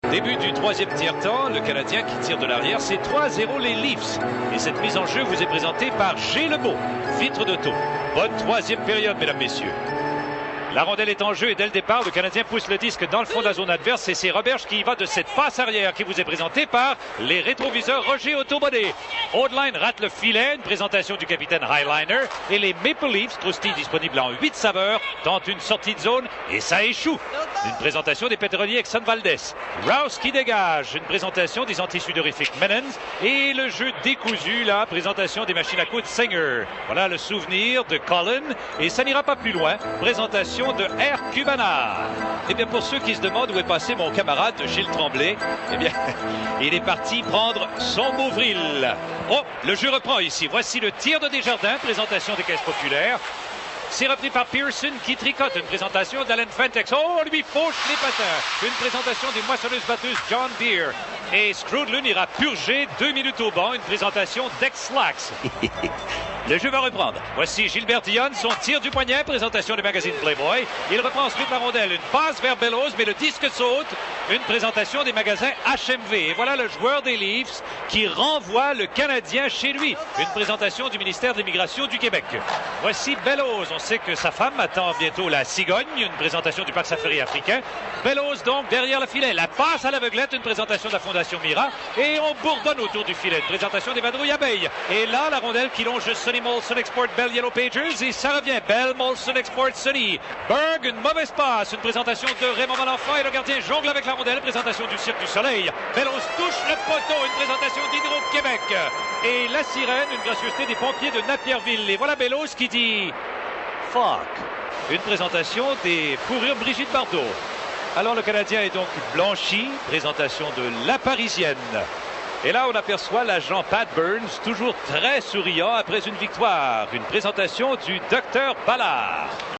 Début du troisième tiers-temps, le Canadien qui tire de l'arrière, c'est 3-0 les Leafs. Et cette mise en jeu vous est présentée par G. Lebeau, vitre de taux. Bonne troisième période, mesdames, messieurs. La rondelle est en jeu et dès le départ, le Canadien pousse le disque dans le fond de la zone adverse et c'est Roberge qui y va de cette passe arrière qui vous est présentée par les rétroviseurs Roger Autobonnet. Odeline rate le filet, une présentation du capitaine Highliner et les Maple Leafs, croustilles disponibles en 8 saveurs, tentent une sortie de zone et ça échoue. Une présentation des pétroliers Exxon Valdez. Rouse qui dégage, une présentation des antisudorifiques Menons et le jeu décousu, la présentation des machines à coudre Singer. Voilà le souvenir de Colin et ça n'ira pas plus loin. Présentation de Air Cubana. Eh bien, pour ceux qui se demandent où est passé mon camarade Gilles Tremblay, eh bien, il est parti prendre son Beauvril. Oh, le jeu reprend ici. Voici le tir de Desjardins, présentation des caisses populaires. C'est repris par Pearson qui tricote. Une présentation d'Alan Fentex. Oh, on lui fauche les patins. Une présentation des moissonneuses-batteuses John Deere. Et Scrudlun ira purger 2 minutes au banc. Une présentation d'Ex-Lax. Le jeu va reprendre. Voici Gilbert Dionne, son tir du poignet, présentation du magazine Playboy. Il reprend ensuite la rondelle, une passe vers Bellows, mais le disque saute. Une présentation des magasins HMV. Et voilà le joueur des Leafs qui renvoie le Canadien chez lui. Une présentation du ministère de l'Immigration du Québec. Voici Bellows. On sait que sa femme attend bientôt la cigogne. Une présentation du parc safari africain. Bellows donc derrière le filet. La passe à l'aveuglette, une présentation de la Fondation Mira. Et on bourdonne autour du filet. Une présentation des vadrouilles abeilles. Et là, la rondelle qui longe Sonny Molson Export Bell Yellow Pages et ça revient. Bell Molson Export Sonny. Berg, une mauvaise passe. Une présentation de Raymond Malenfant et le gardien jongle avec la rondelle. Présentation du Cirque du Soleil. Bellows touche le poteau. Une présentation d'Hydro-Québec. Et la sirène, une gracieuseté des pompiers de Napierville. Et voilà Bellows qui dit fuck. Une présentation des fourrures Brigitte Bardot. Alors le Canadien est donc blanchi. Présentation de La Parisienne. Et là, on aperçoit l'agent Pat Burns, toujours très souriant après une victoire. Une présentation du Dr Ballard.